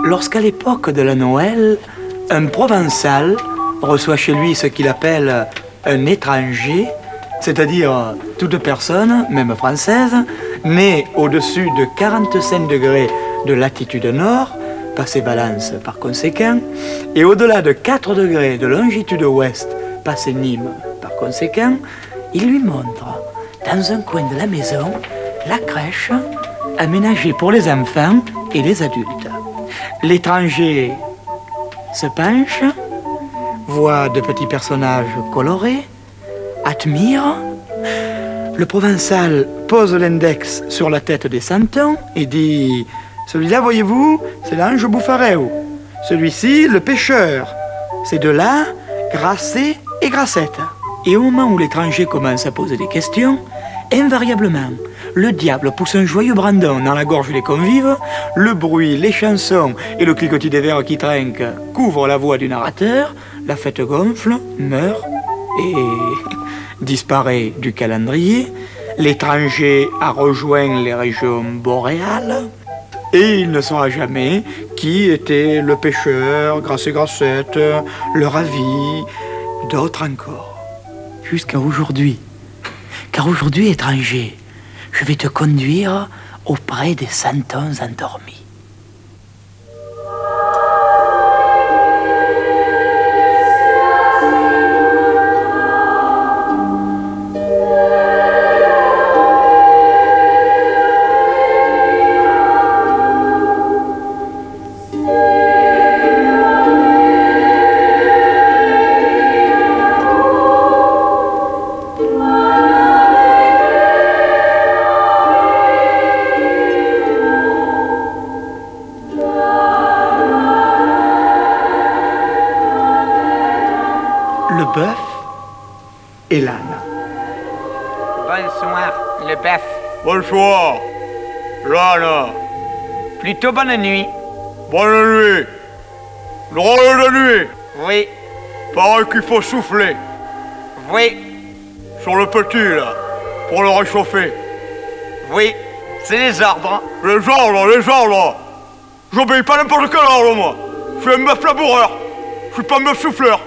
Lorsqu'à l'époque de la Noël, un Provençal reçoit chez lui ce qu'il appelle un étranger, c'est-à-dire toute personne, même française, née au-dessus de 45 degrés de latitude nord, passé Valence par conséquent, et au-delà de 4 degrés de longitude ouest, passé Nîmes par conséquent, il lui montre, dans un coin de la maison, la crèche aménagée pour les enfants et les adultes. L'étranger se penche, voit de petits personnages colorés, admire. Le Provençal pose l'index sur la tête des santons et dit « Celui-là, voyez-vous, c'est l'ange Bouffareu. Celui-ci, le pêcheur. Ces deux-là, Grasset et Grassette. » Et au moment où l'étranger commence à poser des questions, invariablement, le diable pousse un joyeux brandon dans la gorge des convives, le bruit, les chansons et le cliquetis des verres qui trinquent couvrent la voix du narrateur, la fête gonfle, meurt et disparaît du calendrier, l'étranger a rejoint les régions boréales, et il ne saura jamais qui était le pêcheur, Grasset Grassette, le ravi, d'autres encore. Jusqu'à aujourd'hui. Car aujourd'hui, étranger, je vais te conduire auprès des santons endormis. Le bœuf et l'âne. Bonsoir, le bœuf. Bonsoir, l'âne. Plutôt bonne nuit. Bonne nuit. Drôle de nuit. Oui, Pareil qu'il faut souffler oui, sur le petit, là, pour le réchauffer. oui, c'est les ordres. Les ordres. J'obéis pas n'importe quel ordre, moi. Je suis un bœuf laboureur. Je suis pas un bœuf souffleur.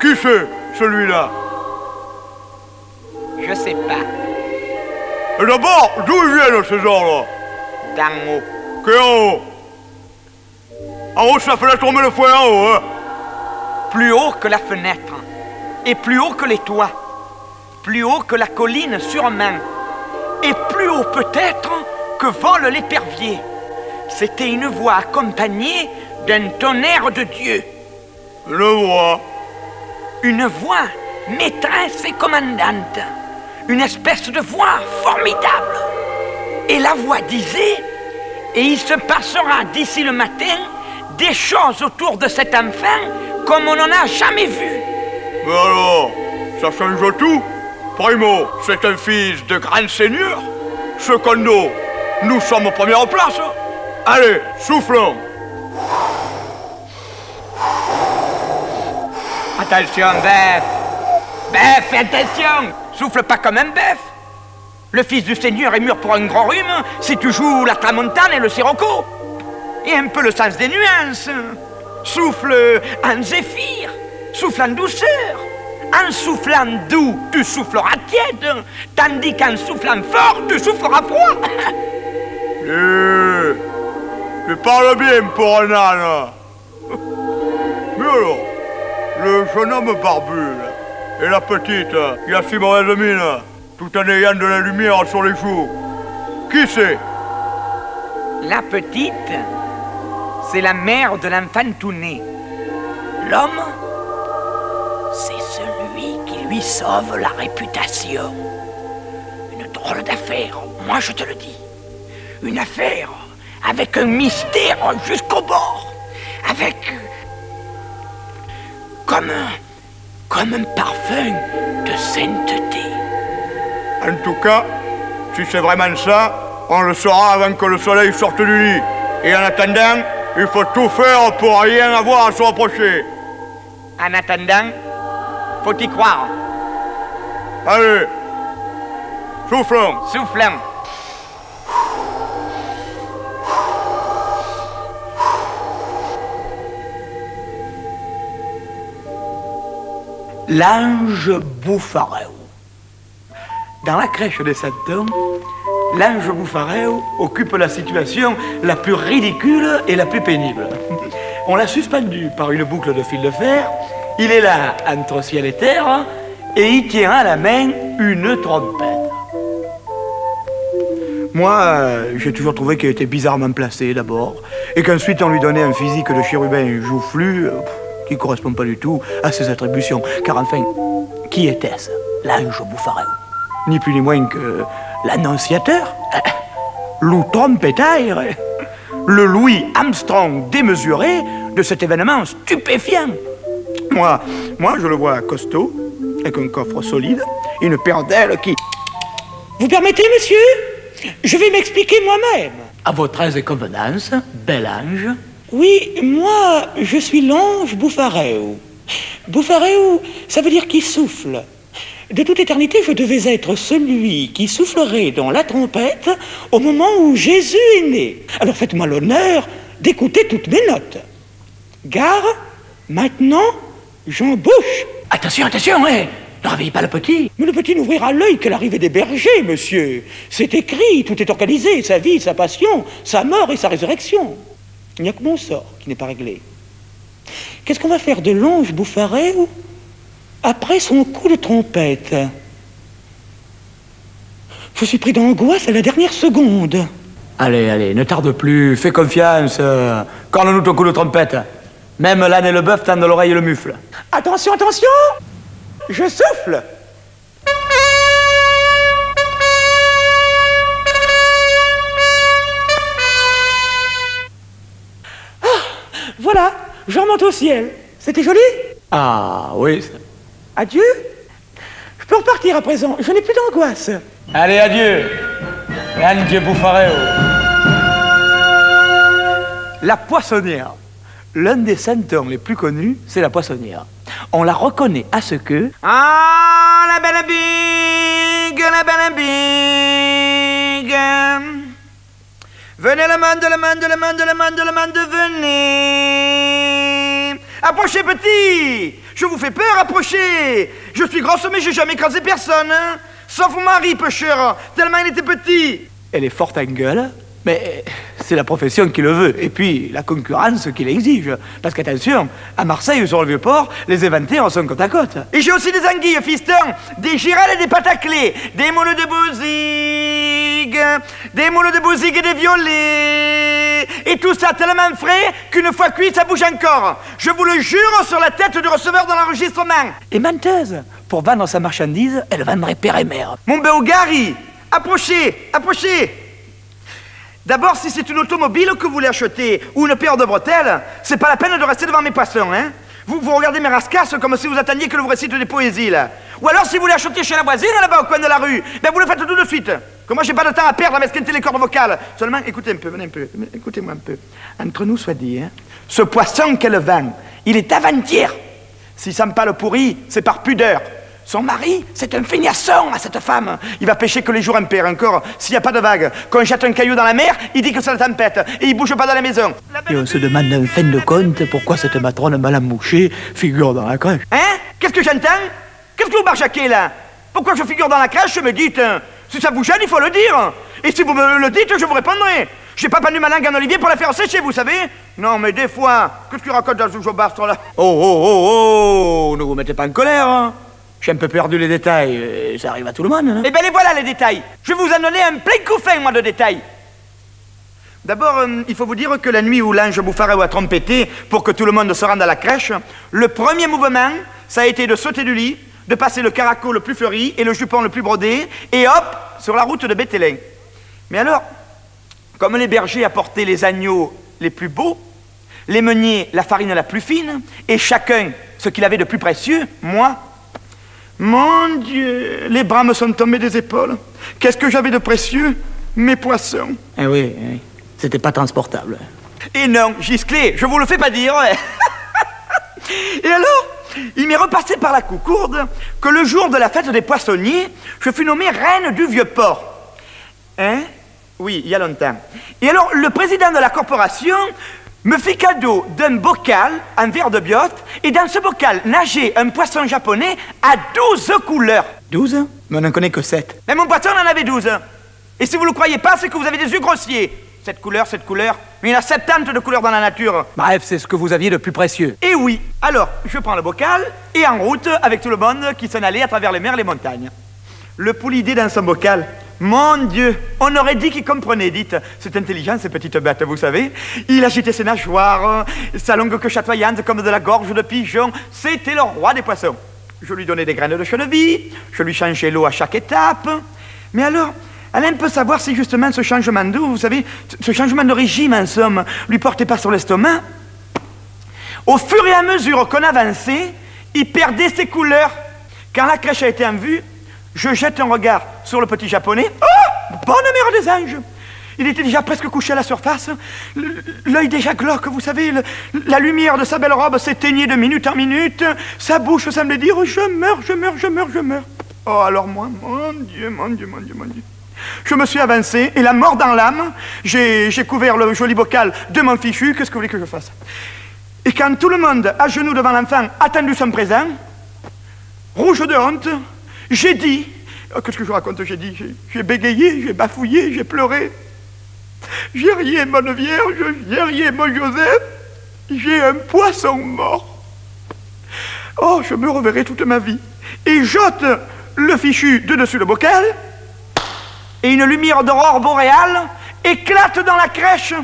Qui c'est, celui-là? Je sais pas. Et d'abord, d'où ils viennent, ces ordres-là? D'en haut. Qu'est en haut? En haut, ça fait tomber le fouet en haut, hein? Plus haut que la fenêtre. Et plus haut que les toits. Plus haut que la colline sûrement. Et plus haut peut-être que vole l'épervier. C'était une voix accompagnée d'un tonnerre de Dieu. Une voix. Une voix maîtresse et commandante. Une espèce de voix formidable. Et la voix disait, et il se passera d'ici le matin des choses autour de cet enfant comme on n'en a jamais vu. Mais alors, ça change tout. Primo, c'est un fils de grand seigneur. Secondo, nous sommes en première place. Allez, soufflons. Attention, bœuf. Bœuf, fais attention. Souffle pas comme un bœuf. Le fils du Seigneur est mûr pour un grand rhume si tu joues la tramontane et le sirocco. Et un peu le sens des nuances. Souffle en zéphyr. Souffle en douceur. En soufflant doux, tu souffleras tiède. Tandis qu'en soufflant fort, tu souffleras froid. Tu parles bien pour un âne. Mais alors, le jeune homme barbu, là, et la petite, qui a si mauvaise mine, tout en ayant de la lumière sur les joues, qui c'est? La petite, c'est la mère de l'enfant tout né. L'homme, c'est celui qui lui sauve la réputation. Une drôle d'affaire, moi je te le dis. Une affaire avec un mystère comme un parfum de sainteté. En tout cas, si c'est vraiment ça, on le saura avant que le soleil sorte du lit. Et en attendant, il faut tout faire pour rien avoir à se reprocher. En attendant, faut y croire. Allez, soufflons. Soufflant. L'ange Bouffareu. Dans la crèche des Santons, l'ange Bouffareu occupe la situation la plus ridicule et la plus pénible. On l'a suspendu par une boucle de fil de fer. Il est là, entre ciel et terre, et il tient à la main une trompette. Moi, j'ai toujours trouvé qu'il était bizarrement placé, d'abord, et qu'ensuite on lui donnait un physique de chérubin joufflu qui ne correspond pas du tout à ses attributions. Car enfin, qui était-ce, l'ange Bouffareu? Ni plus ni moins que l'annonciateur, Lou Trompetaire, le Louis Armstrong démesuré de cet événement stupéfiant. Moi, je le vois costaud, avec un coffre solide, une paire d'ailes qui... Vous permettez, monsieur? Je vais m'expliquer moi-même. À votre aise et convenance, bel ange. Oui, moi, je suis l'ange Bouffareu. Bouffareu, ça veut dire qui souffle. De toute éternité, je devais être celui qui soufflerait dans la trompette au moment où Jésus est né. Alors faites-moi l'honneur d'écouter toutes mes notes. Gare, maintenant, j'embauche. Attention, attention, hein! Ne réveillez pas le petit. Mais le petit n'ouvrira l'œil que l'arrivée des bergers, monsieur. C'est écrit, tout est organisé, sa vie, sa passion, sa mort et sa résurrection. Il n'y a que mon sort qui n'est pas réglé. Qu'est-ce qu'on va faire de l'ange Bouffareu après son coup de trompette? Je suis pris d'angoisse à la dernière seconde. Allez, allez, ne tarde plus, fais confiance. Corne-nous ton coup de trompette. Même l'âne et le bœuf tendent l'oreille et le mufle. Attention, attention! Je souffle! Ah, voilà, je remonte au ciel. C'était joli? Ah, oui. Adieu? Je peux repartir à présent, je n'ai plus d'angoisse. Allez, adieu, Ange Bouffareu. La poissonnière. L'un des santons les plus connus, c'est la poissonnière. On la reconnaît à ce que... Ah, la belle big, la belle big. Venez le monde, le monde, le monde, le monde, le monde, venez. Approchez, petit. Je vous fais peur, approchez. Je suis grosse, mais j'ai jamais écrasé personne, hein. Sauf mon mari, pêcheur, tellement il était petit. Elle est forte en gueule, mais c'est la profession qui le veut. Et puis, la concurrence qui l'exige. Parce qu'attention, à Marseille, sur le Vieux-Port, les éventaires sont côte à côte. Et j'ai aussi des anguilles, fiston, des girelles et des pâtes à clés, des moules de bouzigues, des moules de bouzigues et des violets. Et tout ça tellement frais qu'une fois cuit, ça bouge encore. Je vous le jure sur la tête du receveur de l'enregistrement. Et menteuse, pour vendre sa marchandise, elle vendrait père et mère. Mon Béogari, approchez, approchez. D'abord, si c'est une automobile que vous voulez acheter ou une paire de bretelles, c'est pas la peine de rester devant mes poissons, hein. Vous regardez mes rascasses comme si vous attendiez que je vous récite des poésies, là. Ou alors, si vous voulez acheter chez la voisine, là-bas, au coin de la rue, ben vous le faites tout de suite. Que moi, j'ai pas de temps à perdre à m'esquinter les cordes vocales. Seulement, écoutez un peu, venez un peu, écoutez-moi un peu. Entre nous soit dit, hein. Ce poisson qu'elle vend, il est avant-hier. S'il sent pas le pourri, c'est par pudeur. Son mari, c'est un feignasson à cette femme. Il va pêcher que les jours impairs encore, s'il n'y a pas de vagues. Quand on jette un caillou dans la mer, il dit que c'est la tempête. Et il bouge pas dans la maison. Et on se demande en fin de compte pourquoi cette matrone mal amouchée figure dans la crèche. Hein? Qu'est-ce que j'entends? Qu'est-ce que vous barjaquez là? Pourquoi je figure dans la crèche, me dites? Si ça vous gêne, il faut le dire. Et si vous me le dites, je vous répondrai. J'ai pas pendu ma langue en olivier pour la faire sécher, vous savez? Non, mais des fois, qu'est-ce qu'il raconte dans ce jobastre là? Oh, ne vous mettez pas en colère, hein. J'ai un peu perdu les détails, ça arrive à tout le monde. Hein. Eh bien, les voilà les détails. Je vais vous en donner un plein coup fin, moi, de détails. D'abord, il faut vous dire que la nuit où l'ange Bouffareu a trompetté pour que tout le monde se rende à la crèche, le premier mouvement, ça a été de sauter du lit, de passer le caraco le plus fleuri et le jupon le plus brodé, et hop, sur la route de Bétélin. Mais alors, comme les bergers apportaient les agneaux les plus beaux, les meuniers la farine la plus fine, et chacun ce qu'il avait de plus précieux, moi. Mon Dieu, les bras me sont tombés des épaules. Qu'est-ce que j'avais de précieux? Mes poissons. Eh oui, c'était pas transportable. Et non, Gisclé, je vous le fais pas dire. Et alors, il m'est repassé par la coucourde que le jour de la fête des poissonniers, je fus nommée reine du Vieux-Port. Hein? Oui, il y a longtemps. Et alors, le président de la corporation me fit cadeau d'un bocal en verre de biote, et dans ce bocal nageait un poisson japonais à 12 couleurs. 12? Mais on n'en connaît que 7. Mais mon poisson en avait 12. Et si vous ne le croyez pas, c'est que vous avez des yeux grossiers. Cette couleur, mais il y en a 70 de couleurs dans la nature. Bref, c'est ce que vous aviez de plus précieux. Et oui, alors, je prends le bocal, et en route, avec tout le monde qui s'en allait à travers les mers et les montagnes. Le poulidé dans son bocal, mon Dieu, on aurait dit qu'il comprenait, dites. C'est intelligent, ces petites bêtes, vous savez. Il agitait ses nageoires, sa longue queue chatoyante comme de la gorge de pigeon. C'était le roi des poissons. Je lui donnais des graines de chènevis, je lui changeais l'eau à chaque étape. Mais alors, elle aime peu savoir si justement ce changement d'eau, vous savez, ce changement de régime, en somme, lui portait pas sur l'estomac. Au fur et à mesure qu'on avançait, il perdait ses couleurs. Quand la crèche a été en vue, je jette un regard sur le petit japonais. Oh, bonne mère des anges! Il était déjà presque couché à la surface, l'œil déjà glauque, vous savez, la lumière de sa belle robe s'éteignait de minute en minute, sa bouche semblait dire « je meurs, je meurs, je meurs, je meurs ». Oh, alors moi, mon Dieu, mon Dieu, mon Dieu, mon Dieu. Je me suis avancé, et la mort dans l'âme, j'ai couvert le joli bocal de mon fichu, qu'est-ce que vous voulez que je fasse? Et quand tout le monde, à genoux devant l'enfant, attendu son présent, rouge de honte, j'ai dit, qu'est-ce que je raconte? J'ai bégayé, j'ai bafouillé, j'ai pleuré. J'ai rien, bonne Vierge, j'ai rien, mon Joseph. J'ai un poisson mort. Oh, je me reverrai toute ma vie. Et j'ôte le fichu de dessus le bocal, et une lumière d'aurore boréale éclate dans la crèche.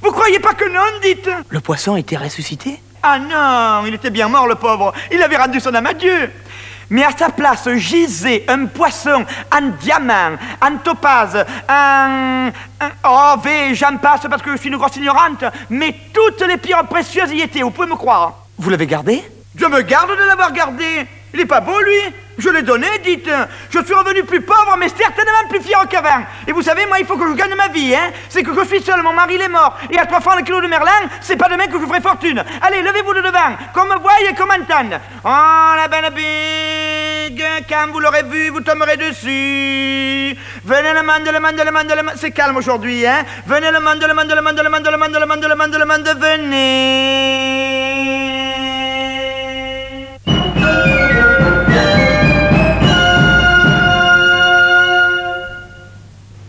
Vous croyez pas que non, dites? Le poisson était ressuscité? Ah non, il était bien mort, le pauvre. Il avait rendu son âme à Dieu. Mais à sa place gisait un poisson en diamant, en topaze, oh, j'en passe parce que je suis une grosse ignorante, mais toutes les pierres précieuses y étaient, vous pouvez me croire. Vous l'avez gardé? Je me garde de l'avoir gardé. Il est pas beau, lui? Je l'ai donné, dites. Je suis revenu plus pauvre, mais certainement plus fier qu'avant. Et vous savez, moi, il faut que je gagne ma vie, hein. C'est que je suis seul, mon mari, il est mort. Et à 3 francs le kilo de merlan, c'est pas demain que je ferai fortune. Allez, levez-vous de devant, qu'on me voie et qu'on m'entende. Oh, la belle big, quand vous l'aurez vu, vous tomberez dessus. Venez le monde, le monde, le monde, le monde. C'est calme aujourd'hui, hein. Venez le monde, le monde, le monde, le monde, le monde, le monde, le monde, le monde, venez.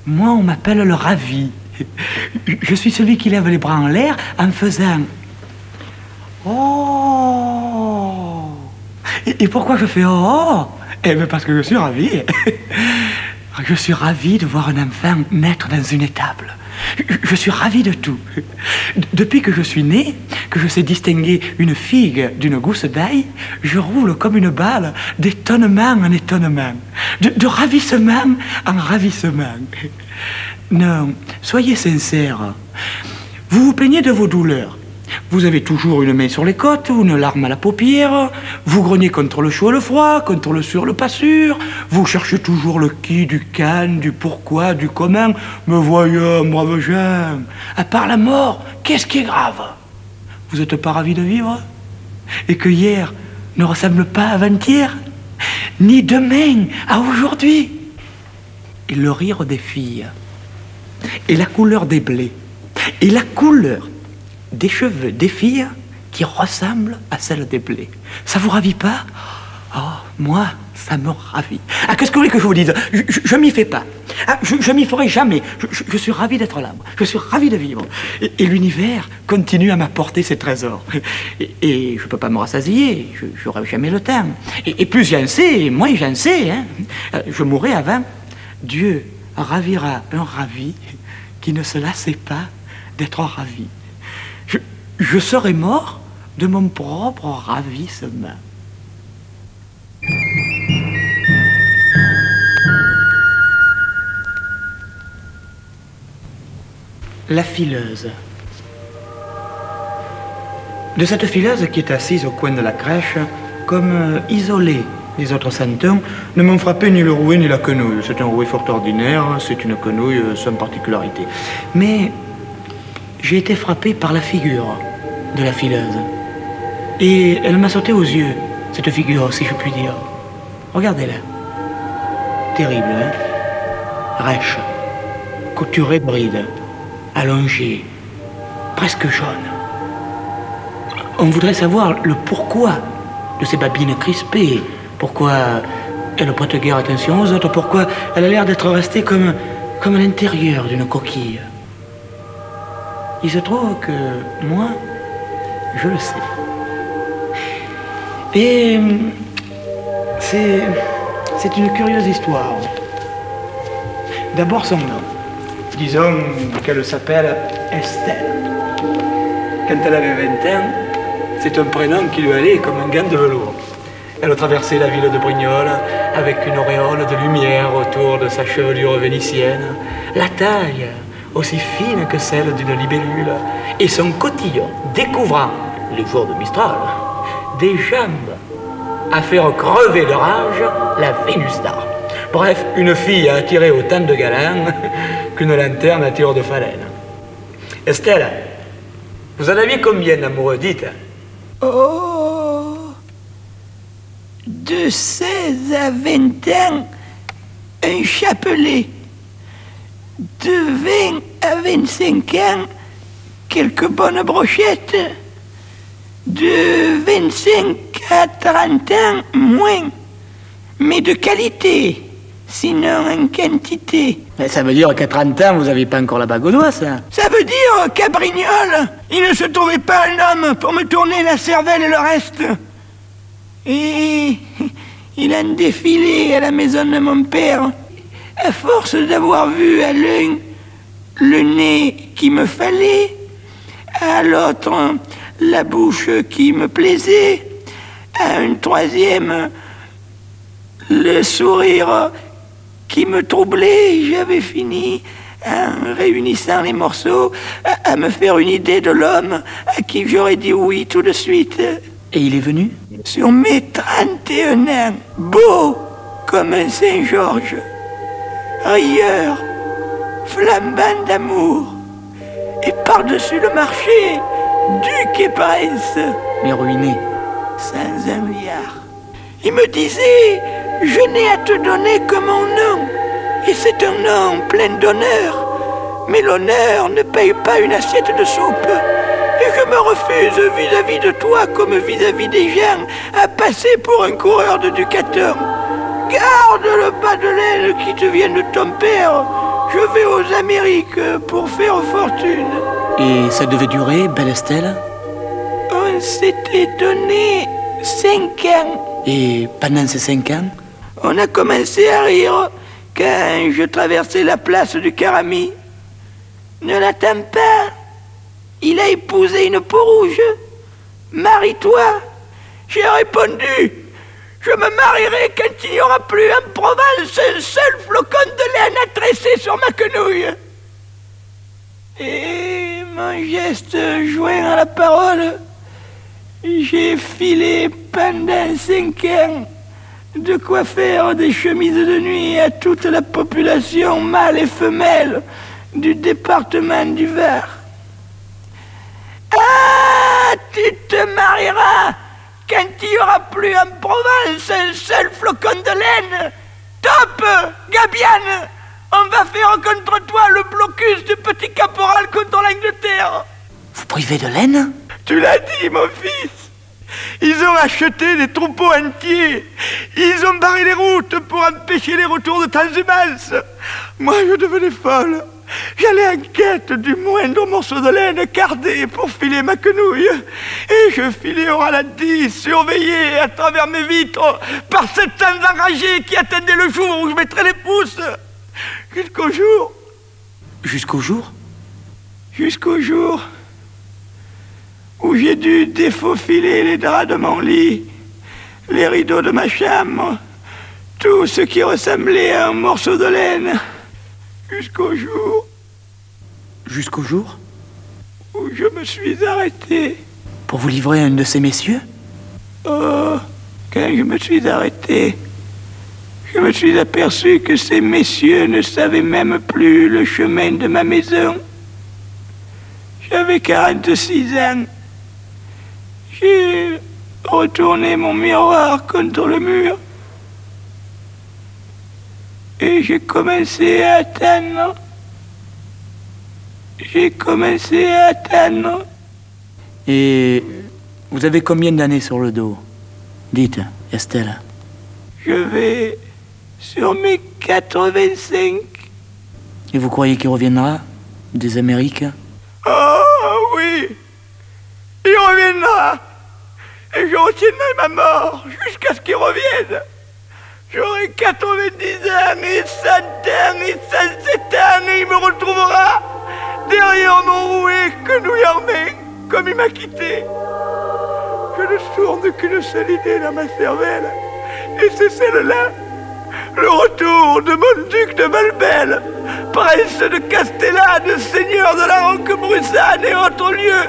Moi, on m'appelle le ravi. Je suis celui qui lève les bras en l'air en faisant... Oh! Et pourquoi je fais oh? Eh bien, parce que je suis ravi. Je suis ravi de voir un enfant naître dans une étable. Je suis ravi de tout. Depuis que je suis né, que je sais distinguer une figue d'une gousse d'ail, je roule comme une balle d'étonnement en étonnement, de ravissement en ravissement. Non, soyez sincères. Vous vous plaignez de vos douleurs. Vous avez toujours une main sur les côtes, une larme à la paupière, vous grognez contre le chaud et le froid, contre le sûr, le pas sûr, vous cherchez toujours le qui, du quand, du pourquoi, du comment. Mais voyons, brave gens, à part la mort, qu'est-ce qui est grave? Vous n'êtes pas ravis de vivre? Et que hier ne ressemble pas à avant-hier, ni demain à aujourd'hui? Et le rire des filles, et la couleur des blés, et la couleur des cheveux des filles qui ressemblent à celle des blés. Ça vous ravit pas? Oh, moi, ça me ravit. Ah, qu'est-ce que vous voulez que je vous dise? Je m'y fais pas. Ah, je m'y ferai jamais. Je suis ravi d'être là. Je suis ravi de vivre. Et l'univers continue à m'apporter ses trésors. Et je peux pas me rassasier. J'aurai jamais le temps. Et plus j'en sais, moins j'en sais. Hein. Je mourrai avant. Dieu ravira un ravi qui ne se lassait pas d'être ravi. Je serai mort de mon propre ravissement. La fileuse. de cette fileuse qui est assise au coin de la crèche, comme isolée des autres santons, ne m'ont frappé ni le rouet ni la quenouille. C'est un rouet fort ordinaire, c'est une quenouille sans particularité. Mais j'ai été frappé par la figure de la fileuse. Et elle m'a sauté aux yeux, cette figure, si je puis dire. Regardez-la. Terrible, hein? Rêche, couturée de brides, allongée, presque jaune. On voudrait savoir le pourquoi de ces babines crispées, pourquoi elle ne prête guère attention aux autres, pourquoi elle a l'air d'être restée comme à l'intérieur d'une coquille. Il se trouve que moi, je le sais. Et c'est une curieuse histoire. D'abord son nom. Disons qu'elle s'appelle Estelle. Quand elle avait 20 ans, c'est un prénom qui lui allait comme un gant de velours. Elle traversait la ville de Brignoles avec une auréole de lumière autour de sa chevelure vénitienne, la taille aussi fine que celle d'une libellule, et son cotillon découvrant, les jours de Mistral, des jambes à faire crever de rage la Vénus d'art. Bref, une fille à attirer autant de galants qu'une lanterne attire de phalène. Estelle, vous en aviez combien d'amoureux, dites? Oh, de 16 à 20 ans, un chapelet. De 20 à 25 ans, quelques bonnes brochettes. De 25 à 30 ans, moins. Mais de qualité, sinon en quantité. Mais ça veut dire qu'à 30 ans, vous n'avez pas encore la bague au doigt, ça? Ça veut dire qu'à Brignoles, il ne se trouvait pas un homme pour me tourner la cervelle et le reste. Et il a un défilé à la maison de mon père. À force d'avoir vu à l'un le nez qui me fallait, à l'autre la bouche qui me plaisait, à un troisième le sourire qui me troublait, j'avais fini, en réunissant les morceaux, à me faire une idée de l'homme à qui j'aurais dit oui tout de suite. Et il est venu? Sur mes 31 ans, beau comme un Saint-Georges, rieur, flambant d'amour, et par-dessus le marché, duc et prince. Mais ruiné. Sans un liard. Il me disait, je n'ai à te donner que mon nom, et c'est un nom plein d'honneur, mais l'honneur ne paye pas une assiette de soupe. Et je me refuse vis-à-vis de toi comme vis-à-vis des gens à passer pour un coureur de Ducaton. Garde le bas de laine qui te vient de ton père. Je vais aux Amériques pour faire fortune. Et ça devait durer, belle Estelle? On s'était donné 5 ans. Et pendant ces 5 ans? On a commencé à rire quand je traversais la place du Carami. Ne l'attends pas. Il a épousé une peau rouge. Marie-toi. J'ai répondu. Je me marierai quand il n'y aura plus en Provence un seul flocon de laine à tresser sur ma quenouille. Et mon geste joint à la parole, j'ai filé pendant 5 ans de quoi faire des chemises de nuit à toute la population mâle et femelle du département du Var. Ah, tu te marieras quand il n'y aura plus en Provence un seul flocon de laine. Top, Gabiane, on va faire contre toi le blocus du petit caporal contre l'Angleterre. Vous privez de laine? Tu l'as dit, mon fils. Ils ont acheté des troupeaux entiers. Ils ont barré les routes pour empêcher les retours de transhumance. Moi, je devenais folle. J'allais en quête du moindre morceau de laine cardé pour filer ma quenouille. Et je filais au ralenti, surveillé à travers mes vitres par cette âme enragée qui attendait le jour où je mettrais les pouces. Jusqu'au jour. Jusqu'au jour? Jusqu'au jour où j'ai dû défaufiler les draps de mon lit, les rideaux de ma chambre, tout ce qui ressemblait à un morceau de laine. Jusqu'au jour... Jusqu'au jour? Où je me suis arrêté. pour vous livrer à un de ces messieurs? Oh, quand je me suis arrêté, je me suis aperçu que ces messieurs ne savaient même plus le chemin de ma maison. J'avais 46 ans. J'ai retourné mon miroir contre le mur. Et j'ai commencé à attendre. Et vous avez combien d'années sur le dos? Dites, Estelle. Je vais sur mes 85. Et vous croyez qu'il reviendra des Amériques? Oh oui, il reviendra. Et je retiendrai ma mort jusqu'à ce qu'il revienne. J'aurai 90 ans et 100 ans et 107 ans et il me retrouvera derrière mon rouet quenouillant comme il m'a quitté. Je ne tourne qu'une seule idée dans ma cervelle, et c'est celle-là. Le retour de mon duc de Malbel, prince de Castellane, seigneur de la Roquebrusane et autres lieux,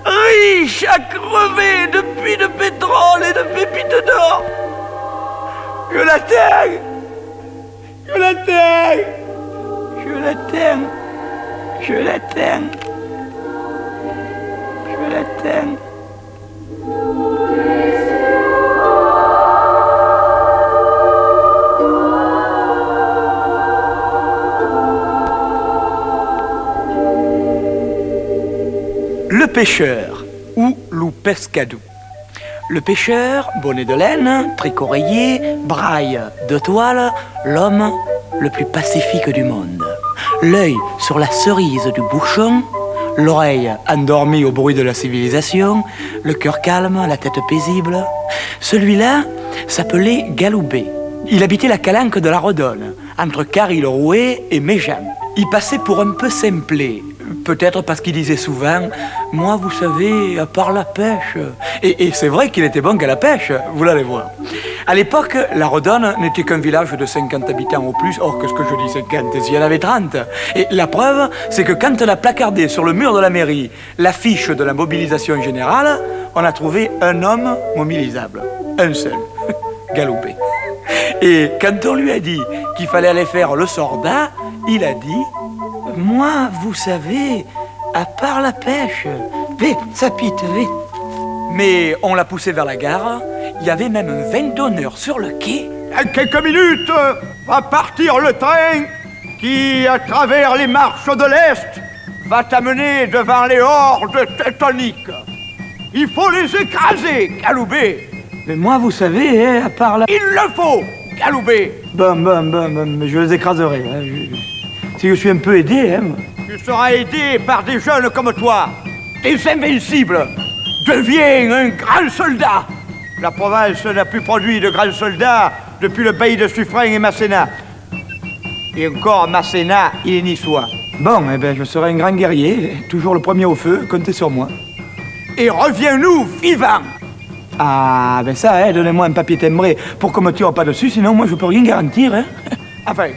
riche à crever de puits de pétrole et de pépites d'or. Je l'attends. Le pêcheur, ou loup pescadou. Le pêcheur, bonnet de laine, tricot rayé, braille de toile, l'homme le plus pacifique du monde. L'œil sur la cerise du bouchon, l'oreille endormie au bruit de la civilisation, le cœur calme, la tête paisible. Celui-là s'appelait Galoubet. Il habitait la calanque de la Redonne, entre Carry-le-Rouet et Méjean. Il passait pour un peu simplet, peut-être parce qu'il disait souvent « Moi, vous savez, à part la pêche... » Et c'est vrai qu'il était bon qu'à la pêche, vous l'allez voir. À l'époque, la Redonne n'était qu'un village de 50 habitants au plus. Or, qu'est-ce que je dis 50? Il y en avait 30. Et la preuve, c'est que quand on a placardé sur le mur de la mairie l'affiche de la mobilisation générale, on a trouvé un homme mobilisable. Un seul. Galoubet. Et quand on lui a dit qu'il fallait aller faire le soldat, il a dit « Moi, vous savez, à part la pêche... » Vite, ça pite, vite. Mais on l'a poussé vers la gare. Il y avait même un 20 d'honneur sur le quai. À quelques minutes va partir le train qui, à travers les marches de l'Est, va t'amener devant les hordes teutoniques. Il faut les écraser, Galoubet. Mais moi, vous savez, hein, à part la... Il le faut, Galoubet. Bon, mais je les écraserai. Hein. Si je suis un peu aidé, hein. Tu seras aidé par des jeunes comme toi, des invincibles. Deviens un grand soldat. La province n'a plus produit de grands soldats depuis le bailli de Suffren et Masséna. Et encore, Masséna, il est niçois. Bon, eh ben, je serai un grand guerrier, toujours le premier au feu, comptez sur moi. Et reviens-nous vivant. Ah, ben ça, hein, donnez-moi un papier timbré pour qu'on me tire pas dessus, sinon moi je peux rien garantir, hein. Enfin,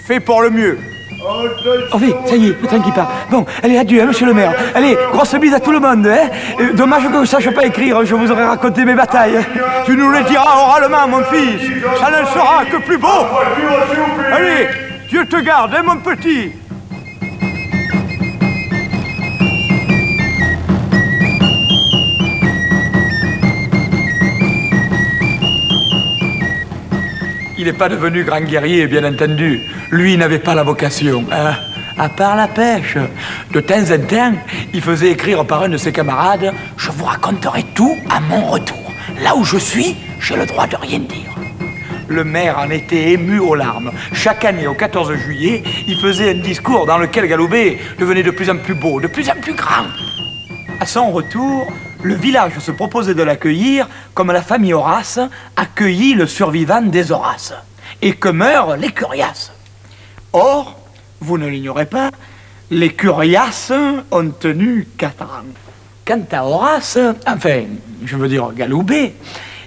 fais pour le mieux. Oh oui, ça y est, le train qui part. Bon, allez, adieu, hein, monsieur le maire. Allez, grosse bise à tout le monde, hein. Dommage que je ne sache pas écrire, je vous aurais raconté mes batailles. Tu nous le diras oralement, mon fils. Ça ne sera que plus beau. Allez, Dieu te garde, hein, mon petit. Il n'est pas devenu grand guerrier, bien entendu. Lui n'avait pas la vocation. À part la pêche. De temps en temps, il faisait écrire par un de ses camarades « Je vous raconterai tout à mon retour. Là où je suis, j'ai le droit de rien dire. » Le maire en était ému aux larmes. Chaque année, au 14 juillet, il faisait un discours dans lequel Galoubet devenait de plus en plus beau, de plus en plus grand. À son retour, le village se proposait de l'accueillir comme la famille Horace accueillit le survivant des Horaces, et que meurent les Curiaces. Or, vous ne l'ignorez pas, les Curiaces ont tenu 4 ans. Quant à Horace, enfin, je veux dire Galoubet,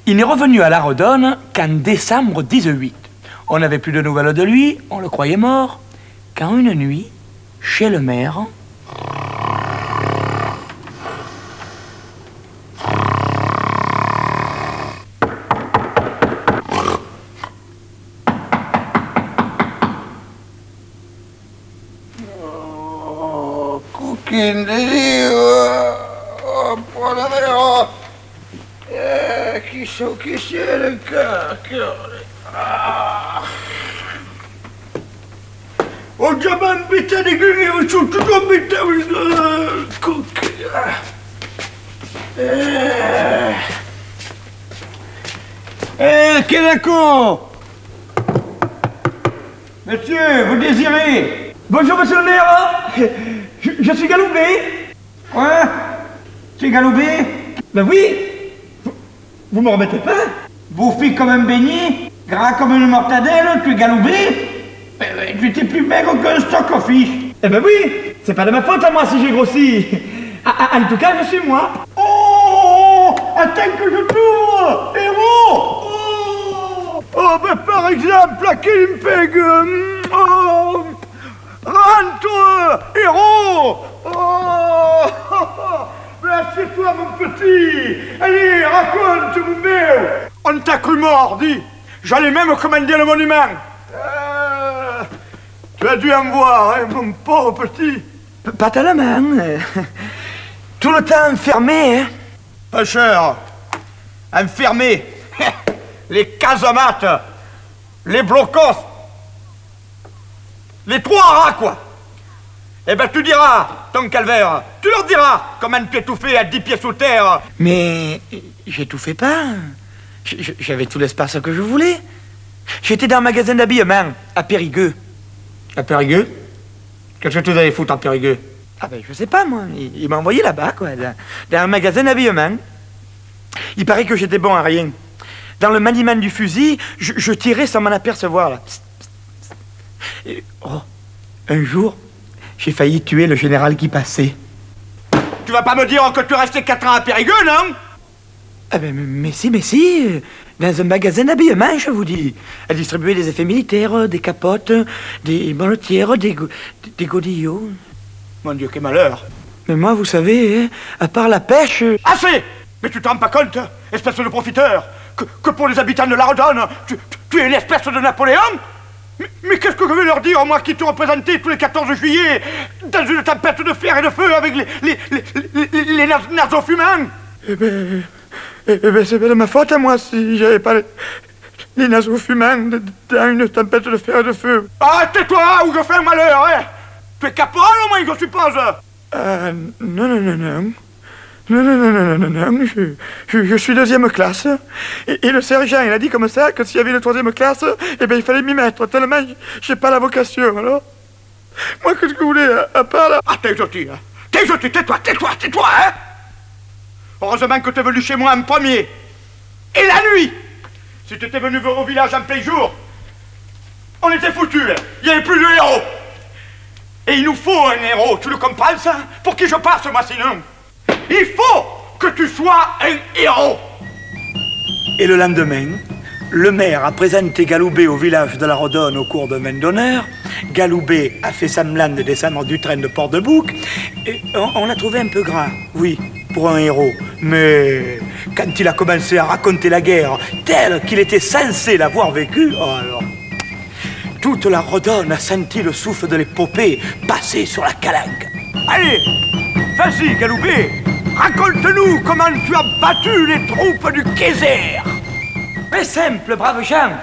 il n'est revenu à la Redonne qu'en décembre 18. On n'avait plus de nouvelles de lui, on le croyait mort, quand une nuit, chez le maire... quindi chi so che sia il cacchio. Ho già bambita di che io sono tutto abitato. Quel d'accord. Monsieur, vous désirez? Bonjour, monsieur le maire. Je suis Galoubet. Ouais? Tu es Galoubet? Ben oui. Vous me remettez pas? Bouffi comme un beignet, gras comme une mortadelle, tu es Galoubet? Tu étais plus maigre qu'un stock of fish. Eh ben oui, c'est pas de ma faute à moi si j'ai grossi. En tout cas, je suis moi. Oh, attends que je t'ouvre, héros. Oh, ben par exemple, à Kimpeg. Oh, rentre, héros. Oh, ben assieds-toi, mon petit. Allez, raconte, mon bébé. On t'a cru mort, dis. J'allais même commander le monument. Tu as dû en voir, hein, mon pauvre petit. Pas tellement. Tout le temps enfermé, hein. Pas cher. Enfermé. Les casemates. Les blocos. Les trois rats, quoi. Eh ben, tu diras, ton calvaire, tu leur diras comment tu étouffais à 10 pieds sous terre. Mais j'étouffais pas. J'avais tout l'espace que je voulais. J'étais dans un magasin d'habillement, à Périgueux. À Périgueux? Qu'est-ce que tu allais foutre à Périgueux? Ah ben, je sais pas, moi. Il m'a envoyé là-bas, quoi, dans un magasin d'habillement. Il paraît que j'étais bon à rien. Dans le maniement du fusil, je tirais sans m'en apercevoir, là. Psst, psst, psst. Et, oh, un jour, j'ai failli tuer le général qui passait. Tu vas pas me dire que tu restais 4 ans à Périgueux, non? Ah ben, mais si, dans un magasin d'habillement, je vous dis. Elle distribuait des effets militaires, des capotes, des monotières, des godillots. Mon Dieu, quel malheur. Mais moi, vous savez, hein, à part la pêche... Assez! Mais tu te rends pas compte, espèce de profiteur, que pour les habitants de la Redonne, tu es une espèce de Napoléon? Mais qu'est-ce que je vais leur dire, moi qui te représentais tous les 14 juillet dans une tempête de fer et de feu avec les naseaux fumants? Eh ben, c'est pas de ma faute à moi si j'avais pas les naseaux fumants dans une tempête de fer et de feu. Ah, tais-toi ou je fais un malheur, hein? Tu es caporal au moins, je suppose? Non. Non, je suis deuxième classe. Et le sergent, il a dit comme ça que s'il y avait une troisième classe, eh ben il fallait m'y mettre, tellement j'ai pas la vocation, alors. Moi, qu'est-ce que vous voulez, à part là? Ah, t'es gentil, hein? T'es gentil, tais-toi, hein? Heureusement que t'es venu chez moi en premier. Et la nuit! Si t'étais venu au village en plein jour, on était foutus, hein? Il n'y avait plus de héros. Et il nous faut un héros, tu le comprends, ça? Pour qui je passe, moi, sinon? Il faut que tu sois un héros. Et le lendemain, le maire a présenté Galoubet au village de la Redonne au cours d'un vin d'honneur. Galoubet a fait semblant de descendre du train de Port-de-Bouc. Et on l'a trouvé un peu gras, oui, pour un héros. Mais quand il a commencé à raconter la guerre telle qu'il était censé l'avoir vécue, oh alors... Toute la Redonne a senti le souffle de l'épopée passer sur la calanque. Allez, vas-y, Galoubet, raconte-nous comment tu as battu les troupes du Kaiser. Mais simple, braves gens.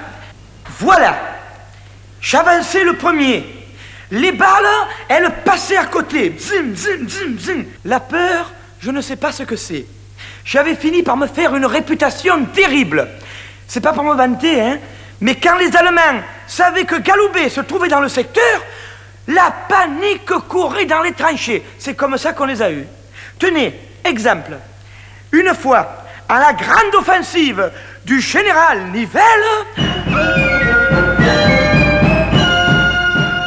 Voilà. J'avançais le premier. Les balles, elles passaient à côté. Zim, zim, zim, zim. La peur, je ne sais pas ce que c'est. J'avais fini par me faire une réputation terrible. C'est pas pour me vanter, hein. Mais quand les Allemands savaient que Galoubet se trouvait dans le secteur, la panique courait dans les tranchées. C'est comme ça qu'on les a eus. Tenez, exemple. Une fois, à la grande offensive du général Nivelle...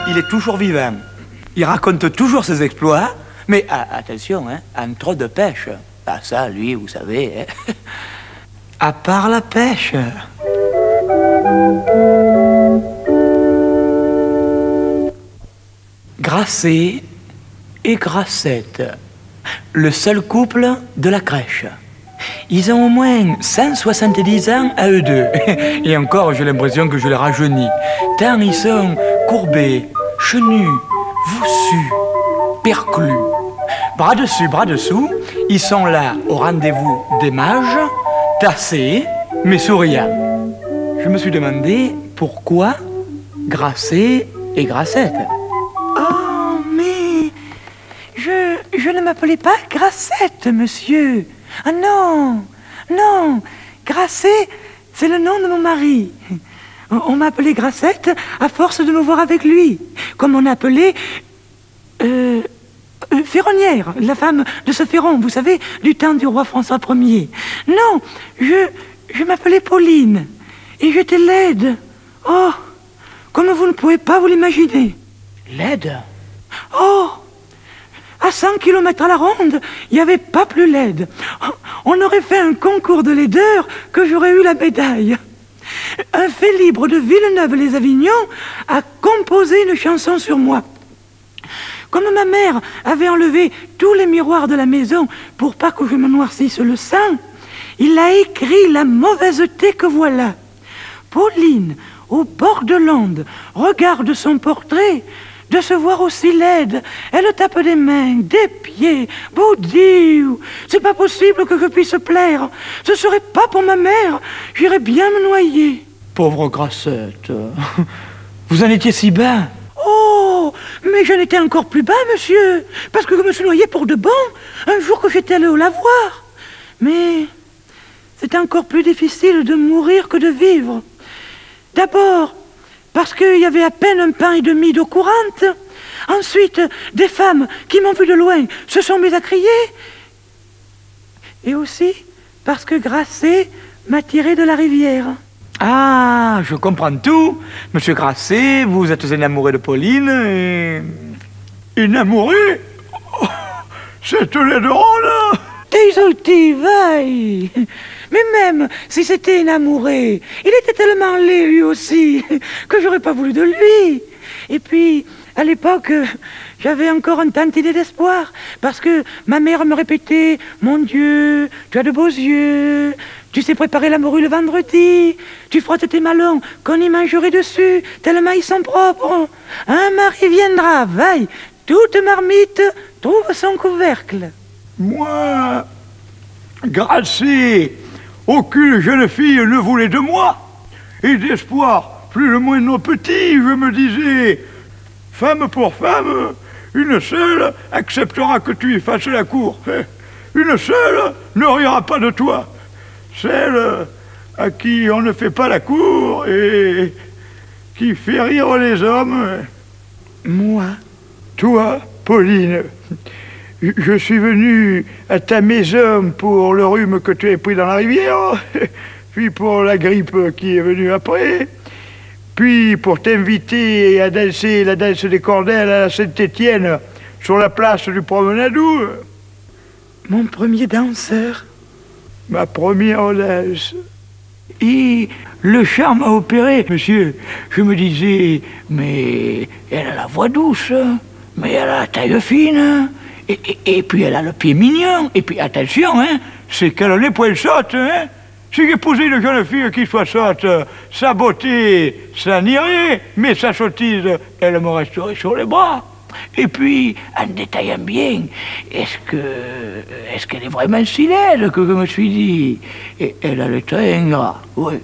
Il est toujours vivant. Il raconte toujours ses exploits. Mais attention, hein, en trop de pêche. Ah ça, lui, vous savez. Hein. À part la pêche... Grasset et Grassette, le seul couple de la crèche. Ils ont au moins 170 ans à eux deux. Et encore, j'ai l'impression que je les rajeunis. Tant ils sont courbés, chenus, voussus, perclus. bras dessus, bras dessous, ils sont là au rendez-vous des mages, tassés, mais souriants. Je me suis demandé pourquoi Grasset et Grassette. Oh, mais je ne m'appelais pas Grassette, monsieur. Ah non, non, Grasset, c'est le nom de mon mari. On m'appelait Grassette à force de me voir avec lui, comme on appelait Ferronnière, la femme de ce Ferron, vous savez, du temps du roi François Ier. Non, je m'appelais Pauline, et j'étais laide. Oh, comme vous ne pouvez pas vous l'imaginer. Laide? Oh, à 100 km à la ronde, il n'y avait pas plus laide. On aurait fait un concours de laideur que j'aurais eu la médaille. Un fait libre de Villeneuve-les-Avignon a composé une chanson sur moi. Comme ma mère avait enlevé tous les miroirs de la maison pour pas que je me noircisse le sang, il a écrit la mauvaiseté que voilà. Pauline, au bord de l'onde, regarde son portrait. De se voir aussi laide, elle tape des mains, des pieds. Boudiou, c'est pas possible que je puisse plaire. Ce serait pas pour ma mère, j'irais bien me noyer. Pauvre Grassette, vous en étiez si bas. Oh, mais j'en étais encore plus bas, monsieur, parce que je me suis noyé pour de bon, un jour que j'étais allé au lavoir. Mais c'est encore plus difficile de mourir que de vivre. D'abord, parce qu'il y avait à peine un pain et demi d'eau courante. Ensuite, des femmes qui m'ont vu de loin se sont mises à crier. Et aussi parce que Grasset m'a tiré de la rivière. Ah, je comprends tout. Monsieur Grasset, vous êtes enamouré de Pauline et... Enamouré? Oh, cette laide-ronde! T'es vaille. Mais même si c'était enamouré, il était tellement laid lui aussi que j'aurais pas voulu de lui. Et puis, à l'époque, j'avais encore un tantinet d'espoir parce que ma mère me répétait « Mon Dieu, tu as de beaux yeux, tu sais préparer la morue le vendredi, tu frottes tes malons qu'on y mangerait dessus, tellement ils sont propres. Un mari viendra, vaille, toute marmite trouve son couvercle. » Moi, Grasset, aucune jeune fille ne voulait de moi. Et d'espoir, plus le moindre petit, je me disais, femme pour femme, une seule acceptera que tu y fasses la cour. Une seule ne rira pas de toi. Celle à qui on ne fait pas la cour et qui fait rire les hommes. Moi? Toi, Pauline, je suis venu à ta maison pour le rhume que tu as pris dans la rivière, puis pour la grippe qui est venue après, puis pour t'inviter à danser la danse des cordelles à Saint-Étienne sur la place du Promenadou. Mon premier danseur. Ma première danse. Et le charme a opéré, monsieur. Je me disais, mais elle a la voix douce, mais elle a la taille fine, et puis elle a le pied mignon, et puis attention, hein, c'est qu'elle n'est point sotte, hein. Si j'épousais une jeune fille qui soit sotte, sa beauté, ça n'irait, mais sa sottise, elle me resterait sur les bras. Et puis, en détaillant bien, est-ce qu'elle est vraiment si laide que je me suis dit? Et elle a le teint ingrat, oui.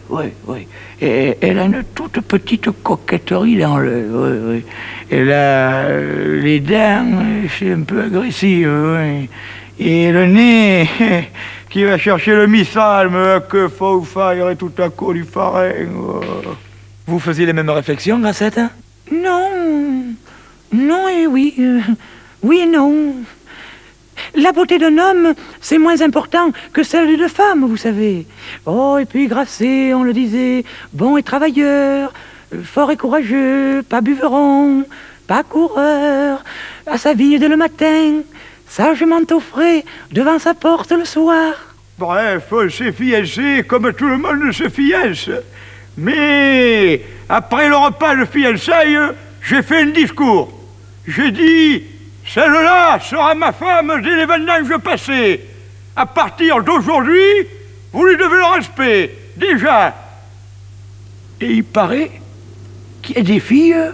Et elle a une toute petite coquetterie dans le... Oui. Elle a les dents, c'est un peu agressif, oui. Et le nez, qui va chercher le missal, mais que faut faire tout à coup du farin. Oh. Vous faisiez les mêmes réflexions, Grassette? Non et oui. Oui et non. La beauté d'un homme, c'est moins important que celle d'une femme, vous savez. Oh, et puis Grasset, on le disait, bon et travailleur, fort et courageux, pas buveron, pas coureur, à sa vigne dès le matin, sagement au frais, devant sa porte le soir. Bref, on s'est fiancé comme tout le monde se fiance. Mais après le repas de fiançailles, j'ai fait un discours. J'ai dit, celle-là sera ma femme dès les vendanges passées. À partir d'aujourd'hui, vous lui devez le respect, déjà. Et il paraît qu'il y a des filles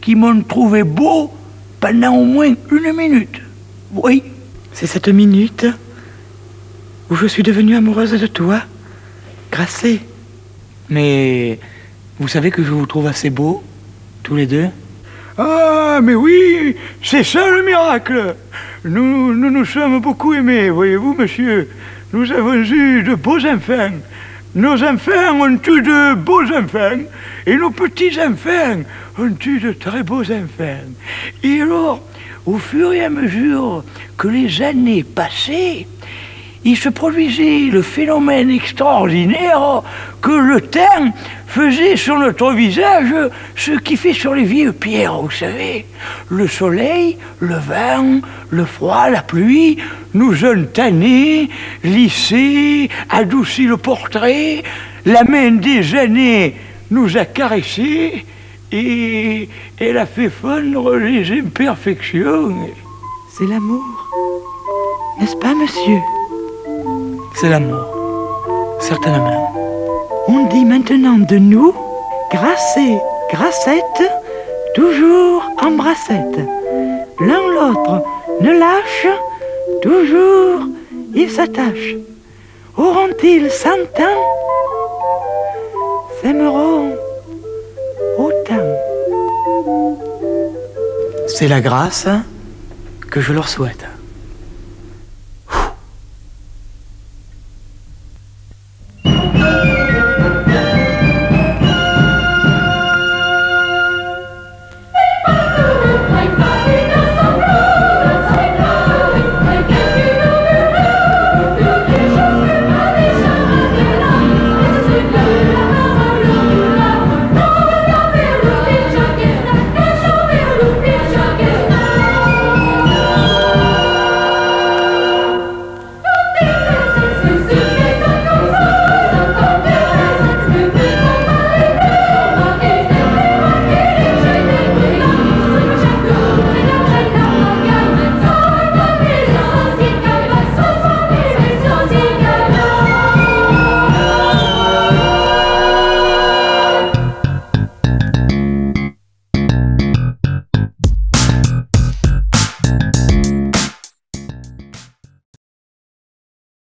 qui m'ont trouvé beau pendant au moins 1 minute. Oui, C'est cette minute où je suis devenue amoureuse de toi, Grasset. Mais vous savez que je vous trouve assez beaux, tous les deux. Ah, mais oui, c'est ça le miracle. Nous sommes beaucoup aimés, voyez-vous, monsieur. Nous avons eu de beaux enfants. Nos enfants ont eu de beaux enfants. Et nos petits-enfants ont eu de très beaux enfants. Et alors, au fur et à mesure que les années passaient, il se produisait le phénomène extraordinaire que le temps faisait sur notre visage ce qu'il fait sur les vieilles pierres, vous savez. Le soleil, le vent, le froid, la pluie nous ont tannés, lissés, adouci le portrait. La main des années nous a caressés et elle a fait fondre les imperfections. C'est l'amour, n'est-ce pas, monsieur? C'est l'amour, certainement. On dit maintenant de nous, Grasset, Grassette, toujours en brassette. L'un l'autre ne lâche, toujours ils s'attachent. Auront-ils 100 ans? S'aimeront autant. C'est la grâce que je leur souhaite.